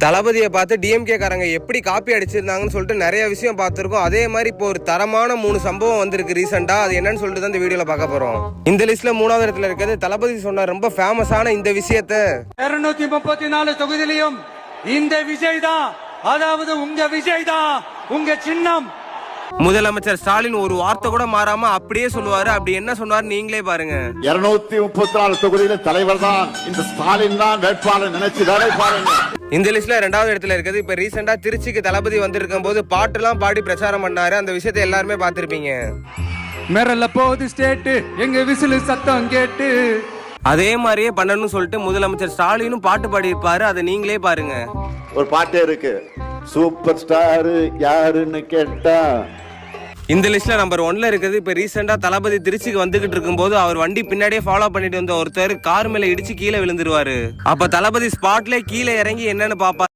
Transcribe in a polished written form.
தளபதியை பார்த்து டிஎம்கே காரங்க எப்படி காப்பி அடிச்சிருந்தாங்கன்னு சொல்லிட்டு நிறைய விஷயம் பார்த்துருக்கோம். அதே மாதிரி இப்போ ஒரு தரமான 3 சம்பவம் வந்திருக்கு ரீசெண்டா. அது என்னன்னு சொல்லிட்டு தான் இந்த வீடியோல பார்க்க போறோம். இந்த லிஸ்ட்ல 3வது இடத்துல இருக்கிறது தளபதி சொன்ன ரொம்ப ஃபேமஸான இந்த விஷயத்த 234 தொகுதியிலும் இந்த விஜய் தான், அதாவது உங்க விஜய் தான் உங்க சின்னம். முதலமைச்சர் ஸ்டாலின் ஒரு வார்த்தை கூட மாறாம அப்படியே சொல்லுவாரு. அப்படி என்ன சொன்னாரு நீங்களே பாருங்க. 234 தொகுதியில தலைவர் தான் இந்த ஸ்டாலின் தான் வேட்பாளர் நினைச்சு பாருங்க. இந்த லிஸ்ட்ல 2வது இடத்துல இருக்குது. இப்ப ரீசெண்டா திருச்சிக்கு தளபதி வந்திருக்கும் போது பாட்டுலாம் பாடி பிரச்சாரம் பண்ணாரு. அந்த விஷயத்தை எல்லாருமே பார்த்திருப்பீங்க. மேரல்ல போது ஸ்டேட் எங்க விசில் சத்தம் கேட்டு அதே மாதிரியே பண்ணணும்னு சொல்லிட்டு முதலமைச்சர் ஸ்டாலினும் பாட்டு பாடி இருப்பாரு. அதை நீங்களே பாருங்க. ஒரு பாட்டே இருக்கு, சூப்பர் ஸ்டார் யாருன்னு கேட்டா. இந்த லிஸ்ட்ல நம்பர் 1ல இருக்குது. இப்ப ரீசெண்டா தளபதி திருச்சிக்கு வந்துகிட்டு இருக்கும் போது அவர் வண்டி பின்னாடியே ஃபாலோ பண்ணிட்டு வந்த ஒருத்தர் கார் மேல இடிச்சு கீழே விழுந்துருவாரு. அப்ப தளபதி ஸ்பாட்ல கீழே இறங்கி என்னன்னு பாப்பாரு.